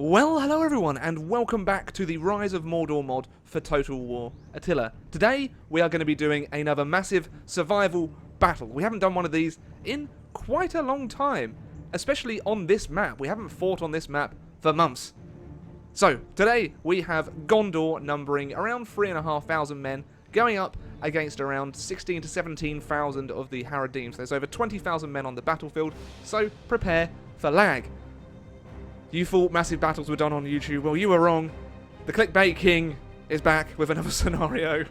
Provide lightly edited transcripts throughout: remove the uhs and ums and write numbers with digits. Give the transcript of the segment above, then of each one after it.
Well, hello everyone, and welcome back to the Rise of Mordor mod for Total War Attila. Today, we are going to be doing another massive survival battle. We haven't done one of these in quite a long time, especially on this map. We haven't fought on this map for months. So, today, we have Gondor numbering around 3,500 men, going up against around 16 to 17,000 of the Haradim. So there's over 20,000 men on the battlefield, so prepare for lag. You thought massive battles were done on YouTube. Well, you were wrong. The Clickbait King is back with another scenario.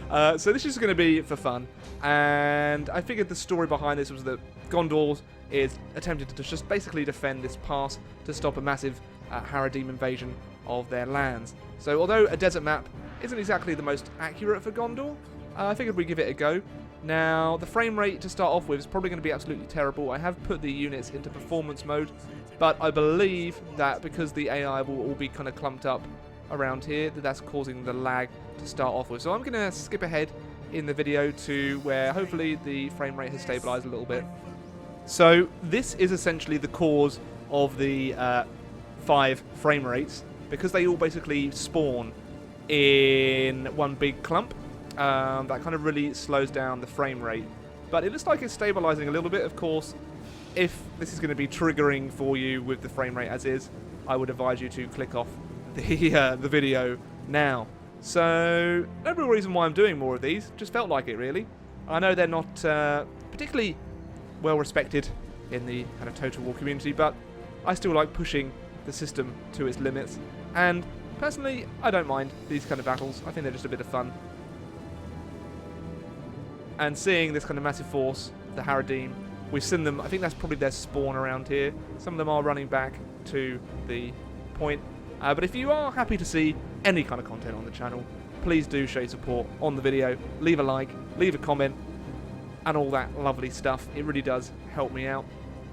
So this is going to be for fun. And I figured the story behind this was that Gondor is attempting to just basically defend this pass to stop a massive Haradim invasion of their lands. So although a desert map isn't exactly the most accurate for Gondor, I figured we'd give it a go. Now, the frame rate to start off with is probably going to be absolutely terrible. I have put the units into performance mode, but I believe that because the AI will all be kind of clumped up around here, that's causing the lag to start off with. So I'm going to skip ahead in the video to where hopefully the frame rate has stabilized a little bit. So this is essentially the cause of the 5 frame rates, because they all basically spawn in one big clump. That kind of really slows down the frame rate. But it looks like it's stabilizing a little bit. Of course, if this is going to be triggering for you with the frame rate as is, I would advise you to click off the video now. So, no real reason why I'm doing more of these. Just felt like it, really. I know they're not particularly well respected in the kind of Total War community, but I still like pushing the system to its limits. And personally, I don't mind these kind of battles. I think they're just a bit of fun. And seeing this kind of massive force, the Haradim, we've seen them, I think that's probably their spawn around here. Some of them are running back to the point. But if you are happy to see any kind of content on the channel, please do show your support on the video. Leave a like, leave a comment, and all that lovely stuff. It really does help me out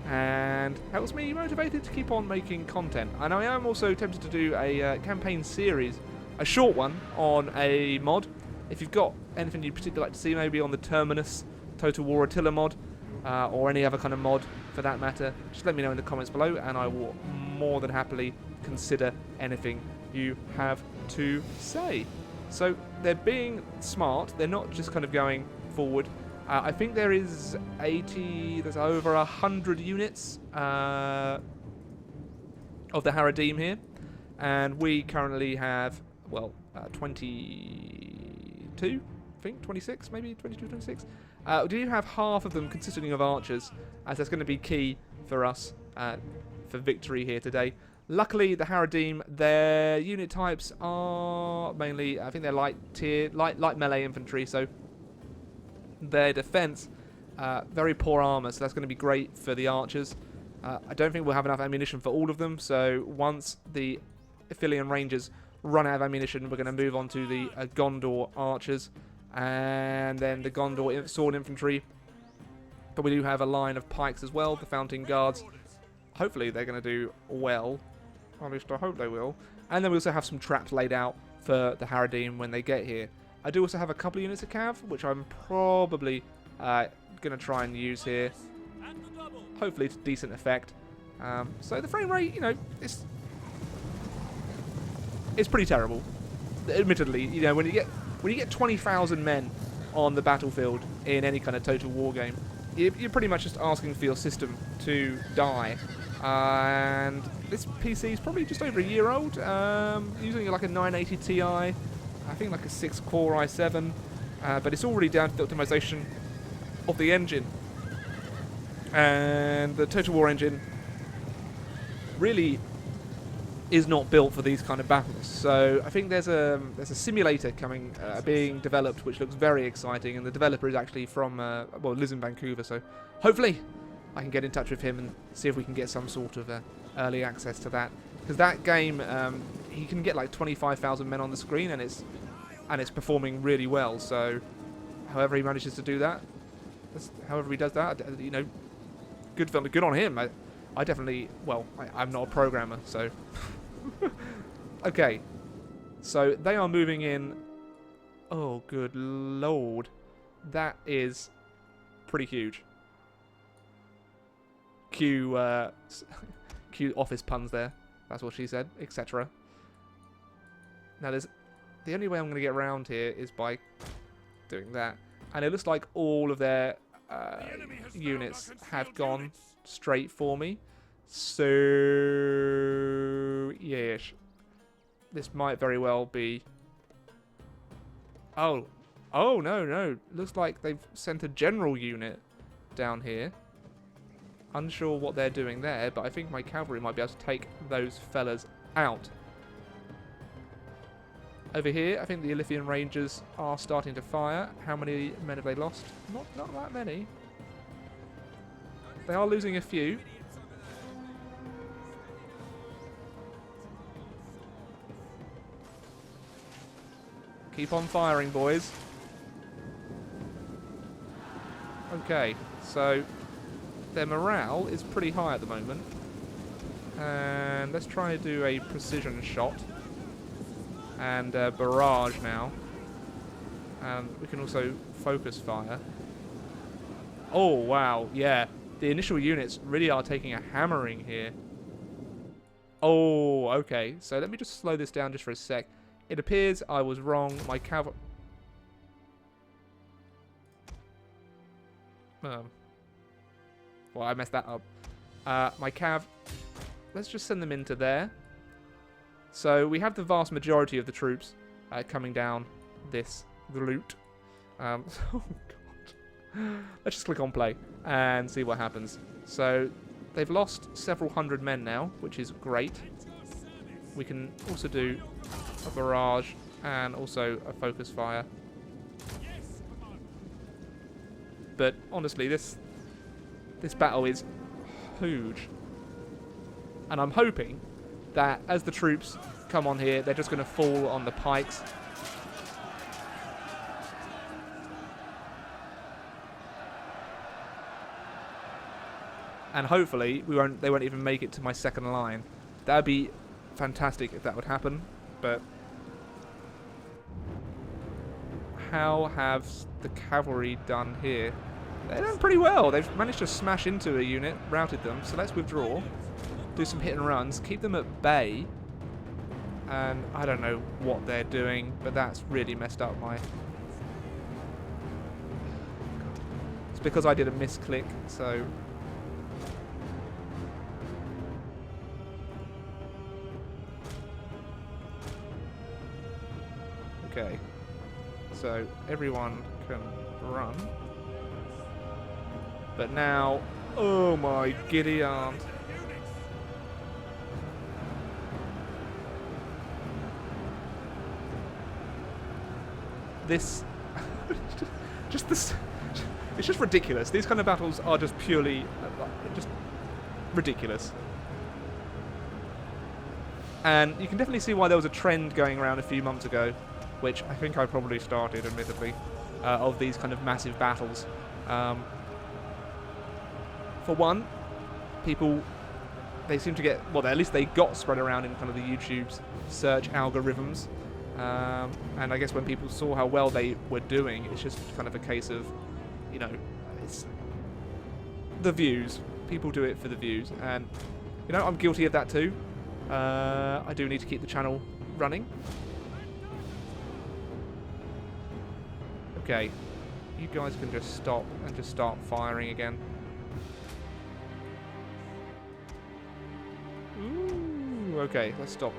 and helps me motivated to keep on making content. And I am also tempted to do a campaign series, a short one on a mod. If you've got anything you'd particularly like to see, maybe on the Terminus Total War Attila mod, or any other kind of mod for that matter, just let me know in the comments below, and I will more than happily consider anything you have to say. So they're being smart, they're not just kind of going forward. I think there is there's over 100 units of the Haradim here, and we currently have, well, 22, I think, 26, maybe 22, 26. We do have half of them consisting of archers, as that's going to be key for us for victory here today. Luckily, the Haradim, their unit types are mainly, I think they're light melee infantry, so their defense, very poor armor, so that's going to be great for the archers. I don't think we'll have enough ammunition for all of them, so once the Athilian Rangers run out of ammunition, we're going to move on to the Gondor archers, and then the Gondor sword infantry. But we do have a line of pikes as well, the Fountain Guards. Hopefully they're going to do well. At least I hope they will. And then we also have some traps laid out for the Haradim when they get here. I do also have a couple of units of cav, which I'm probably going to try and use here. Hopefully to decent effect. So the frame rate, you know, it's pretty terrible. Admittedly, you know, when you get 20,000 men on the battlefield in any kind of Total War game, you're pretty much just asking for your system to die. And this PC is probably just over a year old, using like a 980 Ti, I think like a 6-core i7, but it's already down to the optimization of the engine. And the Total War engine really is not built for these kind of battles. So I think there's a simulator coming, being developed, which looks very exciting, and the developer is actually from, well, lives in Vancouver, so hopefully I can get in touch with him and see if we can get some sort of early access to that. Because that game, he can get like 25,000 men on the screen, and it's performing really well. So however he manages to do that, however he does that, you know, good on him. I definitely, well, I'm not a programmer, so. Okay, so they are moving in. Oh, good lord. That is pretty huge. Cue office puns there. That's what she said, etc. Now, the only way I'm going to get around here is by doing that. And it looks like all of their units have gone straight for me. So, yes. This might very well be... Oh, no. Looks like they've sent a general unit down here. Unsure what they're doing there, but I think my cavalry might be able to take those fellas out. Over here, I think the Ilithian Rangers are starting to fire. How many men have they lost? Not that many. They are losing a few. Keep on firing, boys. Okay, so their morale is pretty high at the moment. And let's try to do a precision shot. And barrage now. And we can also focus fire. Oh, wow, yeah. The initial units really are taking a hammering here. Oh, okay. So let me just slow this down just for a sec. It appears I was wrong. My cavalry... well, I messed that up. My cav... let's just send them into there. So we have the vast majority of the troops coming down this route. Oh, God. Let's just click on play and see what happens. So they've lost several hundred men now, which is great. We can also do a barrage and also a focus fire. But honestly, this battle is huge. And I'm hoping that as the troops come on here, they're just going to fall on the pikes. And hopefully they won't even make it to my second line. That would be fantastic if that would happen. But how have the cavalry done here? They're done pretty well. They've managed to smash into a unit, routed them. So let's withdraw. Do some hit and runs, keep them at bay, and I don't know what they're doing, but that's really messed up my... It's because I did a misclick, so... Okay, so everyone can run, but now, oh my giddy aunt. This, it's just ridiculous. These kind of battles are just purely, just ridiculous. And you can definitely see why there was a trend going around a few months ago, which I think I probably started, admittedly, of these kind of massive battles. For one, people, they seem to get, well, at least they got spread around in kind of the YouTube's search algorithms. And I guess when people saw how well they were doing, it's just kind of a case of, you know, it's the views. People do it for the views. And, you know, I'm guilty of that too. I do need to keep the channel running. Okay. You guys can just stop and just start firing again. Ooh, okay, let's stop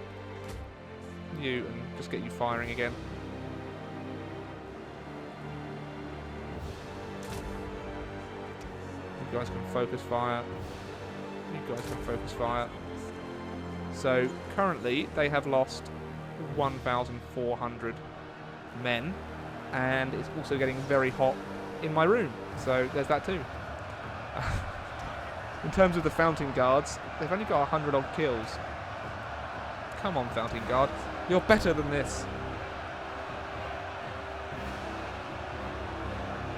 you and just get you firing again. You guys can focus fire. You guys can focus fire. So currently they have lost 1,400 men, and it's also getting very hot in my room. So there's that too. In terms of the Fountain Guards, they've only got 100 odd kills. Come on, Fountain Guard. You're better than this.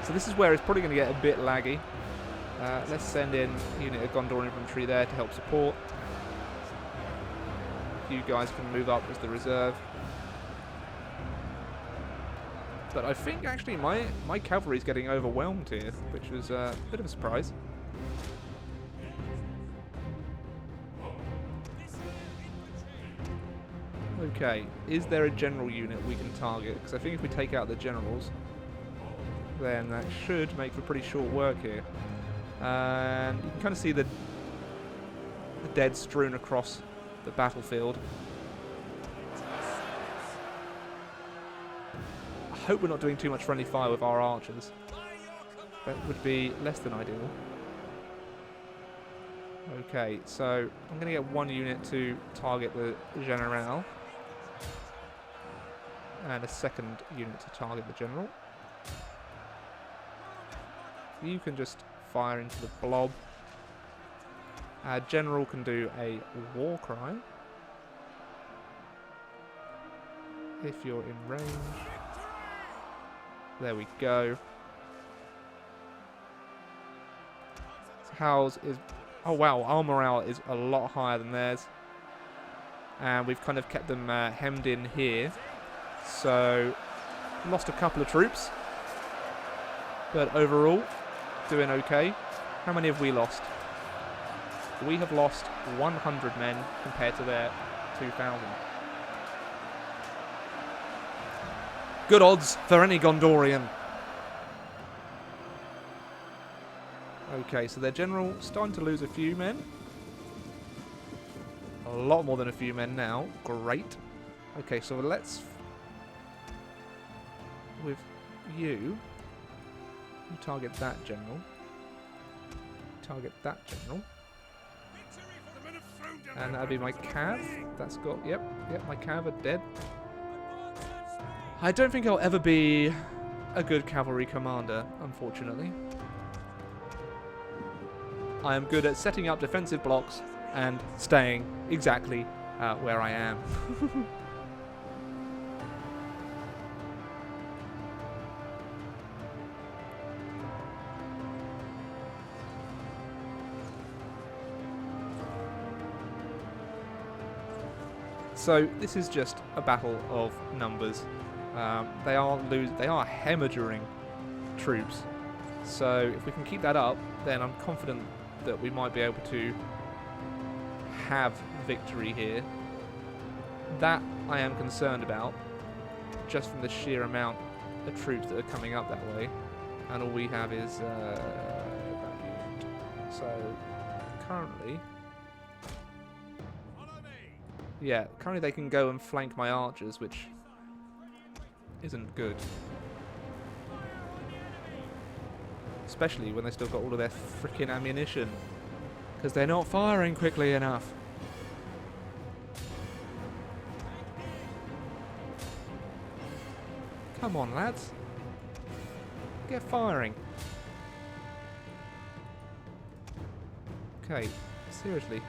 So this is where it's probably going to get a bit laggy. Let's send in a unit of Gondor infantry there to help support. You guys can move up as the reserve. But I think actually my cavalry is getting overwhelmed here, which was a bit of a surprise. Okay, is there a general unit we can target? Because I think if we take out the generals, then that should make for pretty short work here. And you can kind of see the dead strewn across the battlefield. I hope we're not doing too much friendly fire with our archers. That would be less than ideal. Okay, so I'm going to get one unit to target the General. And a second unit to target the General. You can just fire into the blob. General can do a war cry. If you're in range. There we go. So How's is... Oh wow, our morale is a lot higher than theirs. And we've kind of kept them hemmed in here. So, lost a couple of troops. But overall, doing okay. How many have we lost? We have lost 100 men compared to their 2,000. Good odds for any Gondorian. Okay, so their general starting to lose a few men. A lot more than a few men now. Great. Okay, so let's... With you target that general. Target that general. And that'll be my cav. That's got... Yep, my cav are dead. I don't think I'll ever be a good cavalry commander, unfortunately. I am good at setting up defensive blocks and staying exactly where I am. So this is just a battle of numbers. They are hemorrhaging troops. So if we can keep that up, then I'm confident that we might be able to have victory here. That I am concerned about, just from the sheer amount of troops that are coming up that way, and all we have is so currently, currently they can go and flank my archers, which isn't good. Especially when they still got all of their freaking ammunition. Because they're not firing quickly enough. Come on, lads. Get firing. Okay, seriously.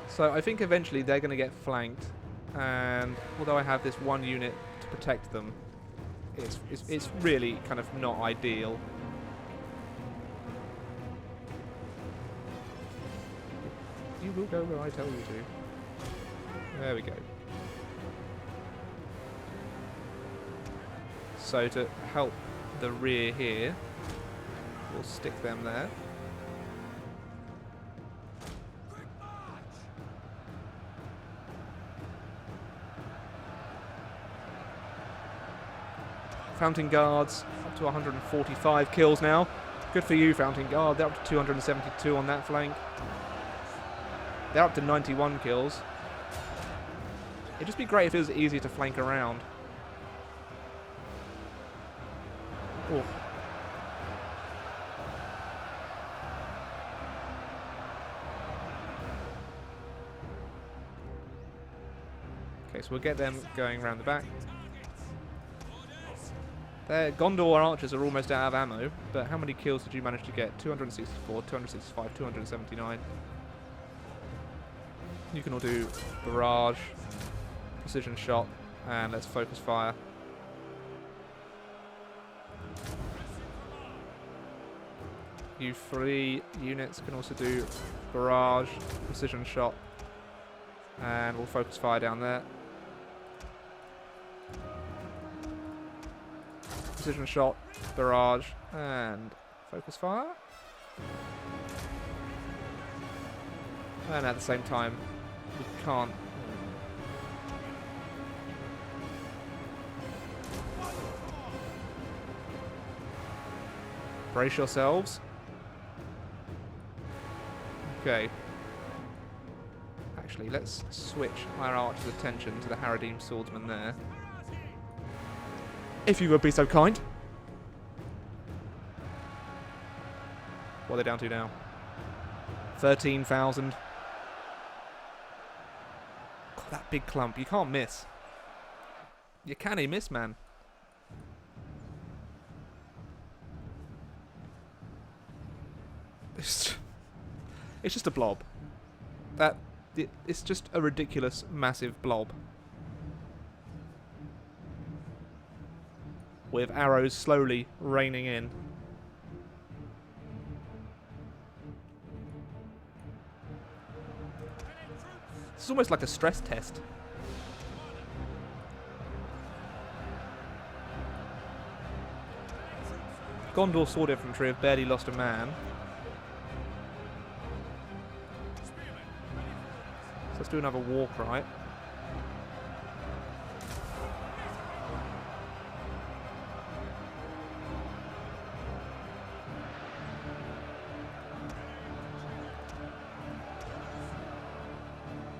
So I think eventually they're going to get flanked. And although I have this one unit to protect them, it's really kind of not ideal. You will go where I tell you to. There we go. So to help the rear here, we'll stick them there. Fountain Guards, up to 145 kills now. Good for you, Fountain Guard. They're up to 272 on that flank. They're up to 91 kills. It'd just be great if it was easier to flank around. Oh. Okay, so we'll get them going around the back. Their Gondor archers are almost out of ammo, but how many kills did you manage to get? 264, 265, 279. You can all do barrage, precision shot, and let's focus fire. You 3 units can also do barrage, precision shot, and we'll focus fire down there. Precision shot, barrage, and focus fire. And at the same time, we can't... Brace yourselves. Okay. Actually, let's switch our archer's attention to the Haradim swordsman there. If you would be so kind. What are they down to now? 13,000. God, that big clump. You can't miss. You can't miss, man. It's just a blob. It's just a ridiculous, massive blob. With arrows slowly raining in. It's almost like a stress test. Gondor sword infantry have barely lost a man. So let's do another war cry.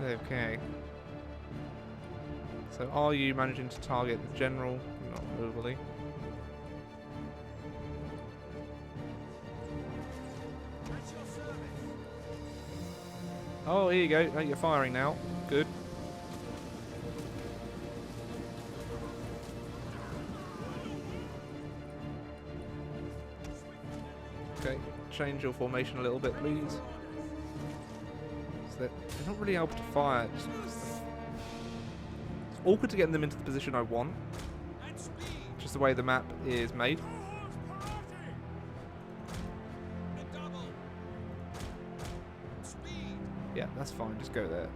Okay. So are you managing to target the general? Not overly. Oh, here you go. Oh, you're firing now. Good. Okay, change your formation a little bit, please. So they're not really able to fire. It's awkward to get them into the position I want. Just the way the map is made. Yeah, that's fine. Just go there.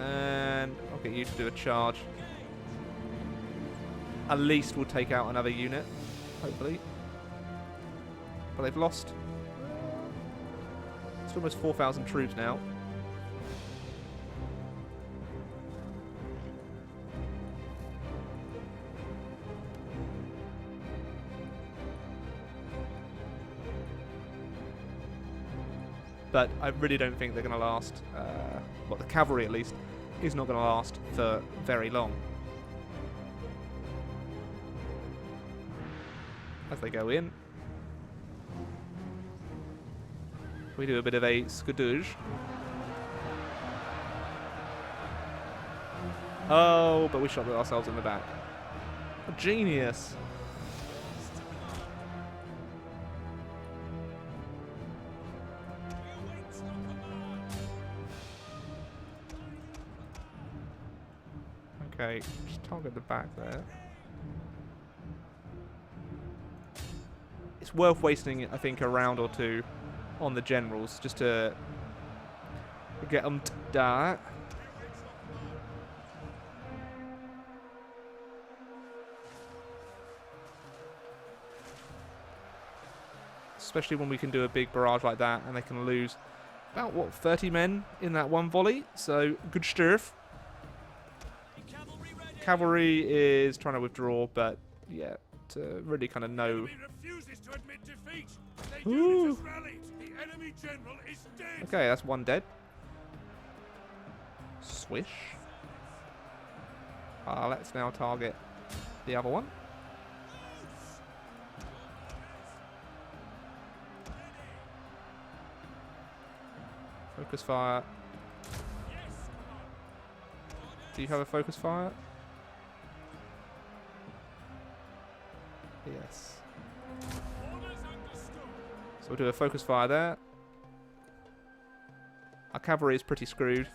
And I'll get you to do a charge. At least we'll take out another unit, hopefully. But they've lost. It's almost 4,000 troops now. But I really don't think they're going to last, well, the cavalry at least, is not going to last for very long. As they go in, we do a bit of a skadoosh. Oh, but we shot ourselves in the back. A genius. Okay, just target the back there. It's worth wasting, I think, a round or two on the generals just to get them to die. Especially when we can do a big barrage like that and they can lose about, what, 30 men in that one volley. So, good stuff. Cavalry is trying to withdraw, but yeah, to really kind of know. Ooh. Okay, that's one dead. Swish. Let's now target the other one. Focus fire. Do you have a focus fire? Yes. So we'll do a focus fire there. Our cavalry is pretty screwed.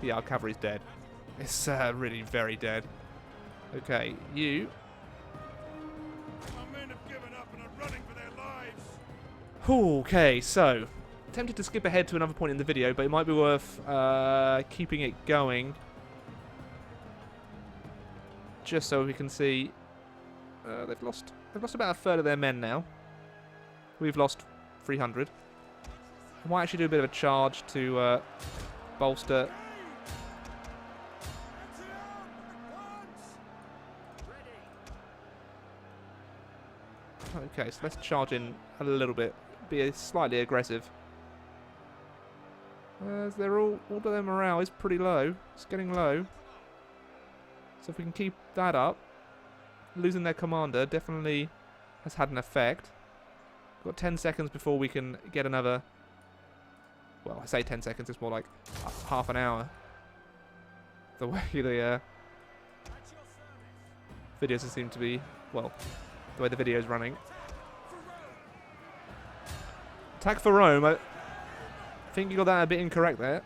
Yeah, our cavalry's dead. It's really very dead. Okay, you. Our men have given up and are running for their lives. Okay, so tempted to skip ahead to another point in the video, but it might be worth keeping it going just so we can see They've lost about a third of their men now. We've lost 300. I might actually do a bit of a charge to bolster. Okay, so let's charge in a little bit. Be slightly aggressive. All of their morale is pretty low. It's getting low. So if we can keep that up, losing their commander definitely has had an effect. We've got 10 seconds before we can get another. Well, I say 10 seconds. It's more like half an hour. The way the videos seem to be, well, the way the video is running. Attack for Rome. I think you got that a bit incorrect there.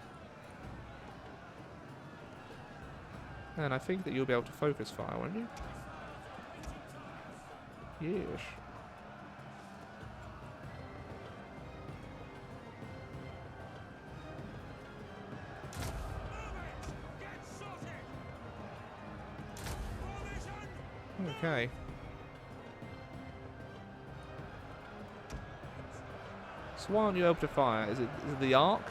And I think that you'll be able to focus fire, won't you? Yes. Okay. So why aren't you able to fire? Is it the arc?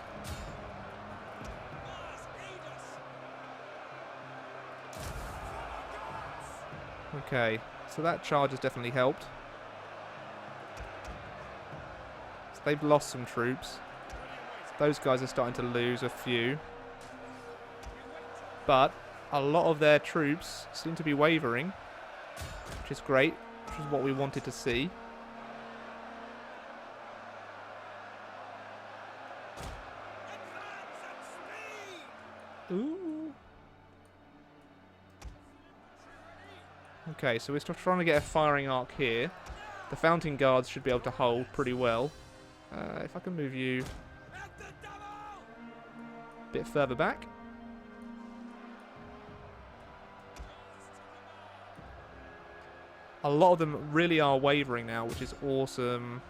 Okay, so that charge has definitely helped. So they've lost some troops. Those guys are starting to lose a few. But a lot of their troops seem to be wavering, which is great, which is what we wanted to see. Ooh. Okay, so we're still trying to get a firing arc here. The Fountain Guards should be able to hold pretty well. If I can move you a bit further back. A lot of them really are wavering now, which is awesome.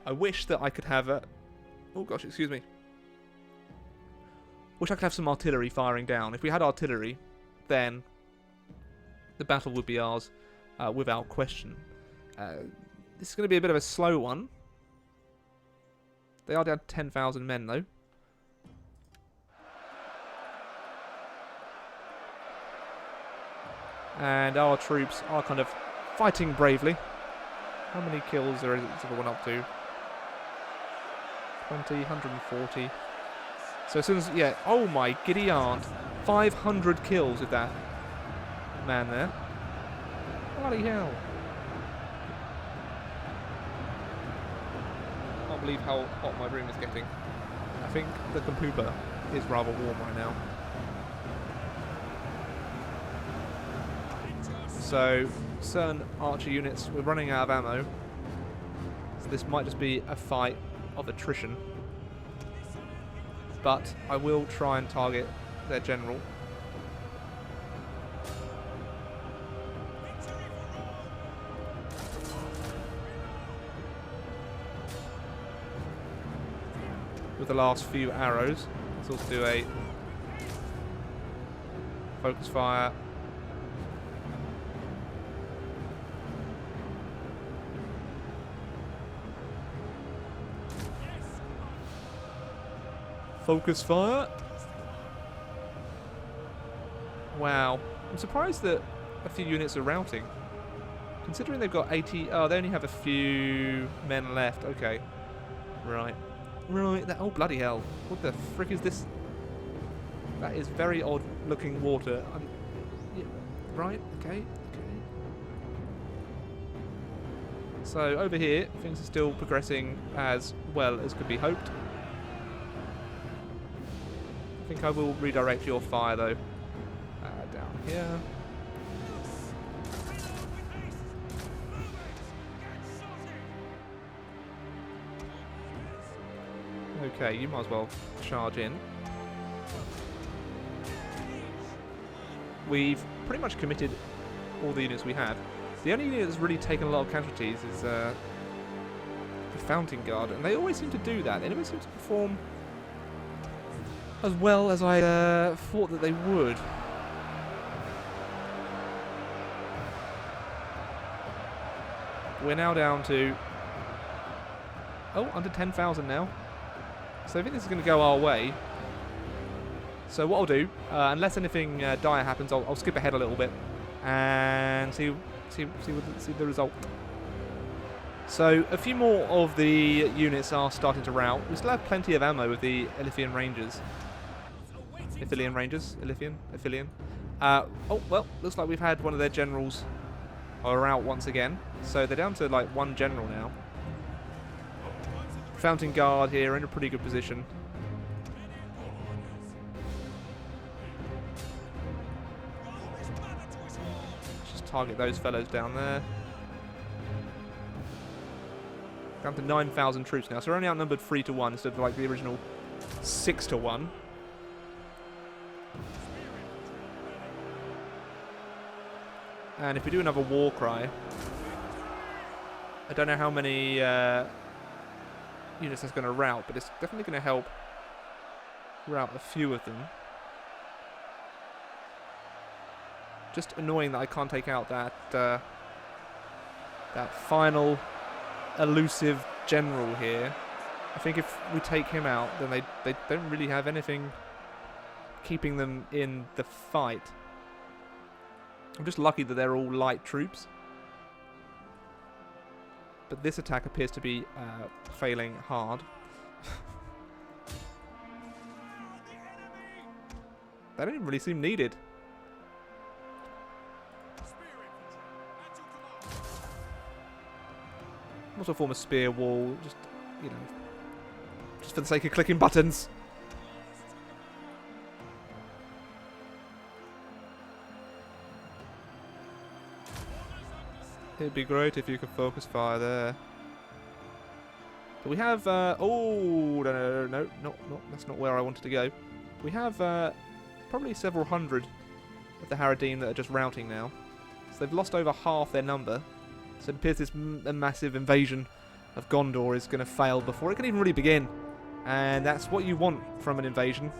I wish that I could have a... Oh gosh, excuse me. Wish I could have some artillery firing down. If we had artillery, then the battle would be ours without question. This is going to be a bit of a slow one. They are down to 10,000 men, though. And our troops are kind of fighting bravely. How many kills is everyone up to? 20, 140. So as soon as, yeah, oh my giddy aunt. 500 kills with that man there. Bloody hell. I can't believe how hot my room is getting. I think the computer is rather warm right now. So, certain archer units, we're running out of ammo. So this might just be a fight of attrition. But I will try and target their general. With the last few arrows, let's also do a focus fire. Focus fire. Wow. I'm surprised that a few units are routing. Considering they've got 80... Oh, they only have a few men left. Okay. Right. Right. Oh, bloody hell. What the frick is this? That is very odd looking water. Yeah, right. Okay. Okay. So, over here, things are still progressing as well as could be hoped. I think I will redirect your fire though. Down here. Okay, you might as well charge in. We've pretty much committed all the units we have. The only unit that's really taken a lot of casualties is the Fountain Guard, and they always seem to do that. They never seem to perform as well as I thought that they would. we're now down to... Oh, under 10,000 now. So I think this is going to go our way. So what I'll do, unless anything dire happens, I'll skip ahead a little bit and see the result. So a few more of the units are starting to rout. We still have plenty of ammo with the Ilithian Rangers. Ithilien Rangers? Ithilien? Oh, well, looks like we've had one of their generals are out once again. So they're down to like one general now. Fountain Guard here in a pretty good position. Just target those fellows down there. Down to 9,000 troops now, so we're only outnumbered 3 to 1 instead of like the original 6 to 1. And if we do another war cry, I don't know how many units that's going to rout, but it's definitely going to help rout a few of them. Just annoying that I can't take out that that final elusive general here. I think if we take him out, then they don't really have anything keeping them in the fight. I'm just lucky that they're all light troops. But this attack appears to be failing hard. They don't even really seem needed. Also form a spear wall, just, you know, just for the sake of clicking buttons. It'd be great if you could focus fire there. But we have, oh, no, that's not where I wanted to go. We have probably several hundred of the Haradin that are just routing now. So they've lost over half their number. So it appears this massive invasion of Gondor is going to fail before it can even really begin. And that's what you want from an invasion.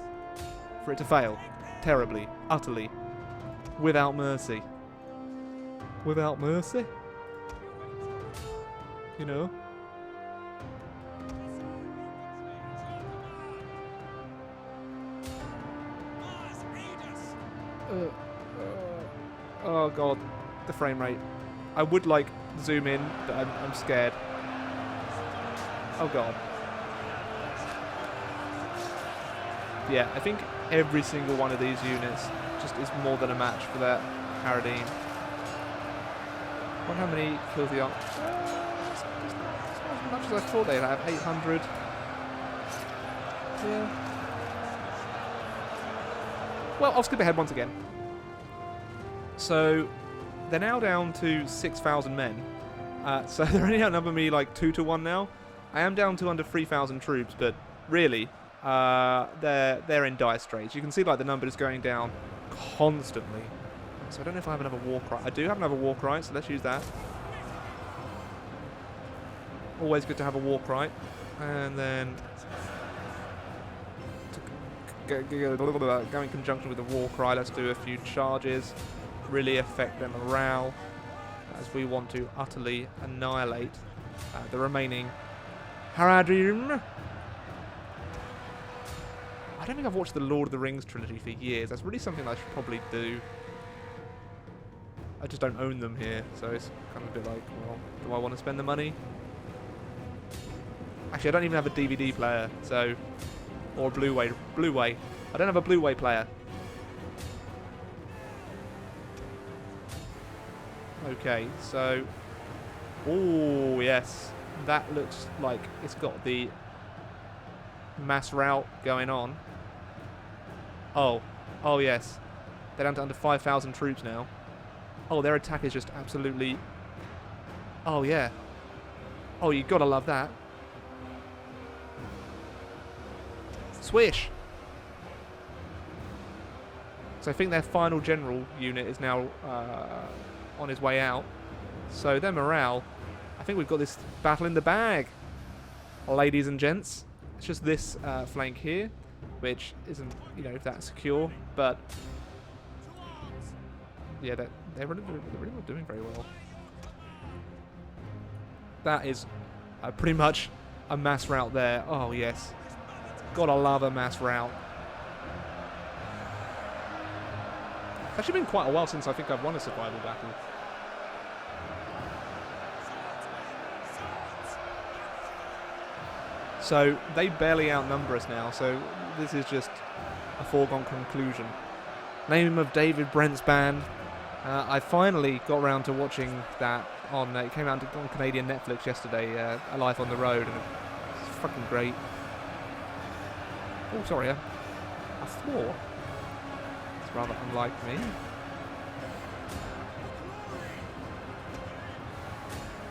For it to fail. Terribly. Utterly. Without mercy. Without mercy? You know? Oh god. The frame rate. I would like zoom in, but I'm scared. Oh god. Yeah, I think every single one of these units just is more than a match for that Haradin. I wonder how many kills the army. It's not as much as I thought they'd have. 800. Yeah. Well, I'll skip ahead once again. So they're now down to 6,000 men. So they're only outnumber me like 2 to 1 now. I am down to under 3,000 troops, but really, they're in dire straits. You can see like the number is going down constantly. So I don't know if I have another war cry. I do have another war cry, so let's use that. Always good to have a war cry. And then to go in conjunction with the war cry, let's do a few charges. Really affect their morale, as we want to utterly annihilate the remaining Haradim. I don't think I've watched the Lord of the Rings trilogy for years. That's really something I should probably do. I just don't own them here, so it's kind of a bit like, well, do I want to spend the money? Actually, I don't even have a DVD player, so... Or a Blu-ray. Blu-ray. I don't have a Blu-ray player. Okay, so... Oh, yes. That looks like it's got the mass rout going on. Oh. Oh, yes. They're down to under 5,000 troops now. Oh, their attack is just absolutely... Oh, yeah. Oh, you gotta love that. Swish! So I think their final general unit is now on his way out. So their morale... I think we've got this battle in the bag, ladies and gents. It's just this flank here, which isn't, you know, that secure, but... Yeah, they're really not doing very well. That is pretty much a mass rout there. Oh, yes. Gotta love a mass rout. It's actually been quite a while since I think I've won a survival battle. So they barely outnumber us now, so this is just a foregone conclusion. Name of David Brent's band. I finally got around to watching that on, it came out on Canadian Netflix yesterday, A Life on the Road, and it's fucking great. Oh, sorry, a floor. It's rather unlike me.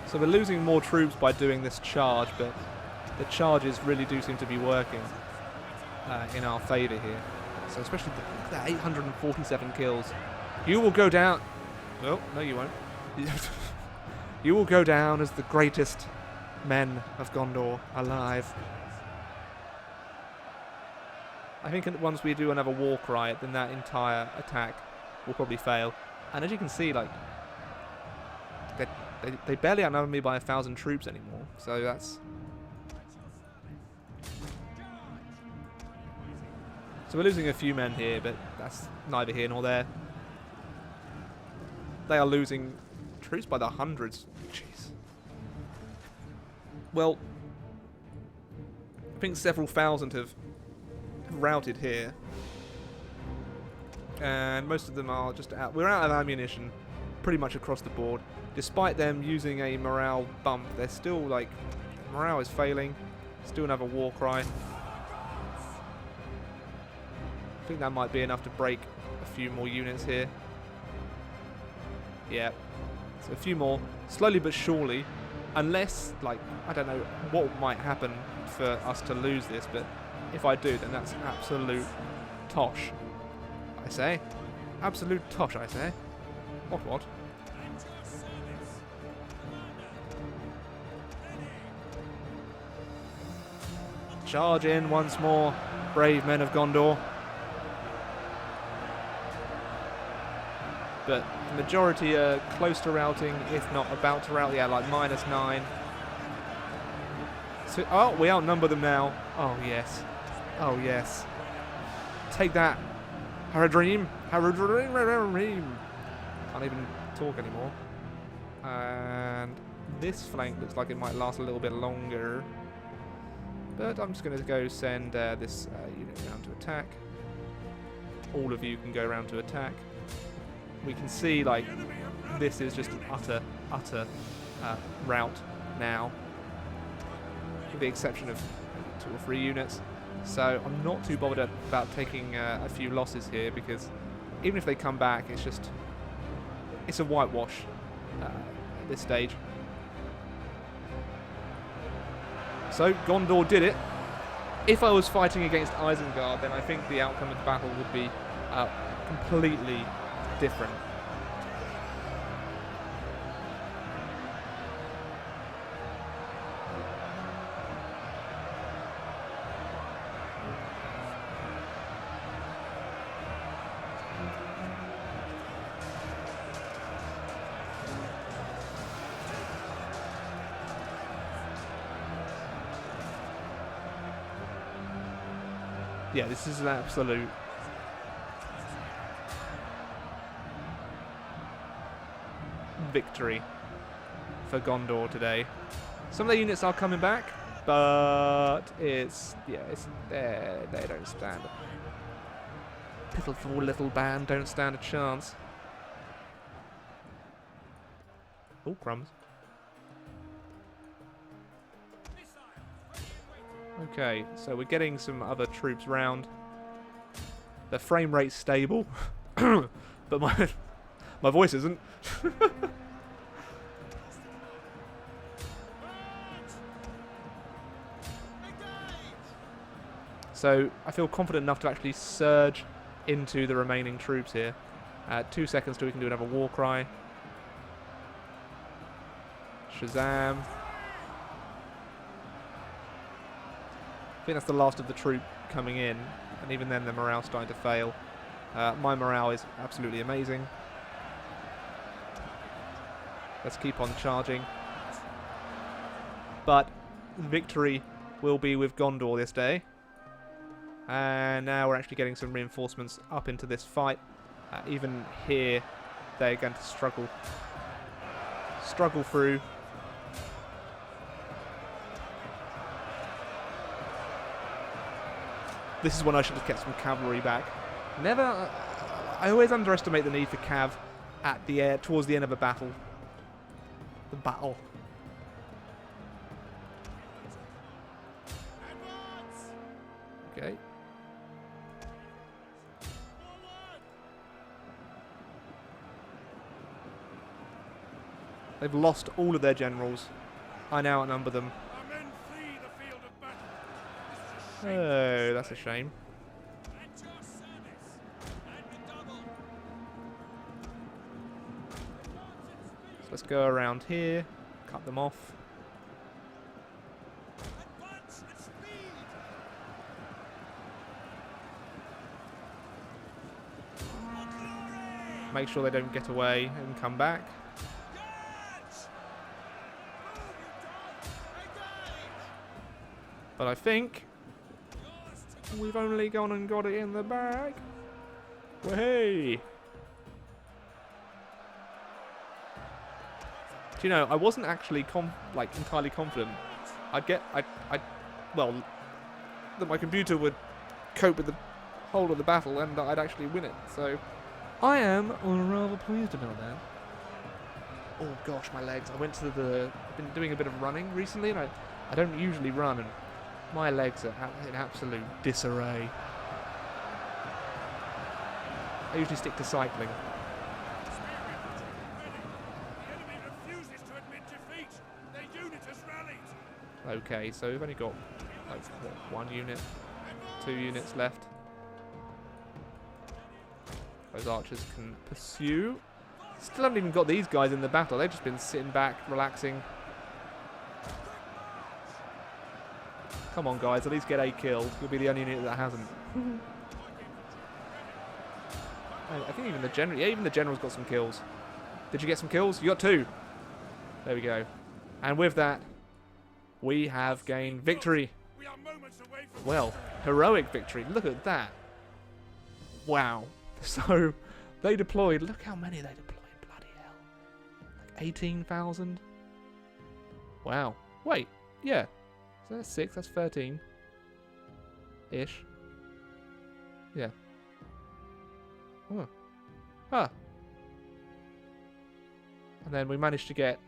So we're losing more troops by doing this charge, but the charges really do seem to be working in our favour here. So especially look at that 847 kills. You will go down. Oh, no, you won't. You will go down as the greatest men of Gondor alive. I think once we do another war cry, then that entire attack will probably fail. And as you can see, like, they barely outnumber me by 1,000 troops anymore. So that's... So we're losing a few men here, but that's neither here nor there. They are losing troops by the hundreds. Jeez. Well, I think several thousand have routed here. And most of them are just out. We're out of ammunition pretty much across the board. Despite them using a morale bump, they're still like... Morale is failing. Still another war cry. I think that might be enough to break a few more units here. Yeah. So a few more. Slowly but surely. Unless, like, I don't know what might happen for us to lose this, but if I do, then that's absolute tosh, I say. Absolute tosh, I say. What? Charge in once more, brave men of Gondor. But the majority are close to routing, if not about to rout. Yeah, like -9. So, oh, we outnumber them now. Oh, yes. Oh, yes. Take that. Harad. Can't even talk anymore. And this flank looks like it might last a little bit longer. But I'm just going to go send this unit around to attack. All of you can go around to attack. We can see, like, this is just an utter rout now, with the exception of 2 or 3 units. So I'm not too bothered about taking a few losses here, because even if they come back, it's a whitewash at this stage. So Gondor did it. If I was fighting against Isengard, then I think the outcome of the battle would be completely different. Yeah, this is an absolute victory for Gondor today. Some of the units are coming back, but they don't stand. Pitiful little band don't stand a chance. Oh, crumbs. Okay, so we're getting some other troops round. The frame rate's stable, but my voice isn't. So I feel confident enough to actually surge into the remaining troops here. 2 seconds till we can do another war cry. Shazam. I think that's the last of the troop coming in, and even then the morale's starting to fail. My morale is absolutely amazing. Let's keep on charging. but victory will be with Gondor this day. And now we're actually getting some reinforcements up into this fight. Even here, they're going to struggle through. This is when I should have kept some cavalry back. Never. I always underestimate the need for cav at the towards the end of a battle. The battle. Okay. They've lost all of their generals. I now outnumber them. Our men flee the field of battle. This is a Oh, that's a shame. at your service. And redouble. So let's go around here, cut them off. Advance at speed. Make sure they don't get away and come back. But I think we've only gone and got it in the bag. Well, hey. Do you know, I wasn't actually entirely confident. Well, that my computer would cope with the whole of the battle and that I'd actually win it. So I am rather pleased about that. Oh gosh, my legs. I've been doing a bit of running recently, and I don't usually run, and my legs are in absolute disarray. I usually stick to cycling. The enemy refuses to admit defeat. Their unit has rallied. Okay, so we've only got like what, 1 unit, 2 units left. Those archers can pursue. Still haven't even got these guys in the battle. They've just been sitting back, relaxing. Come on, guys, at least get a kill. You'll be the only unit that hasn't. I think even the general. Yeah, even the general's got some kills. Did you get some kills? You got 2. There we go. And with that, we have gained victory. We are moments away from Well, heroic victory. Look at that. Wow. So they deployed. Look how many they deployed. Bloody hell. Like 18,000. Wow. Wait. Yeah. So that's 6. That's 13. Ish. Yeah. Huh. Huh. And then we managed to get.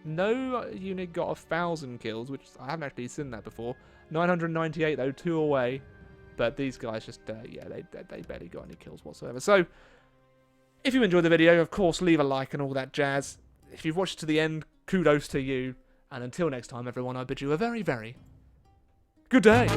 No unit got 1,000 kills, which I haven't actually seen that before. 998 though, 2 away. But these guys just, yeah, they barely got any kills whatsoever. So, if you enjoyed the video, of course, leave a like and all that jazz. If you've watched to the end, kudos to you. And until next time, everyone, I bid you a very, very good day.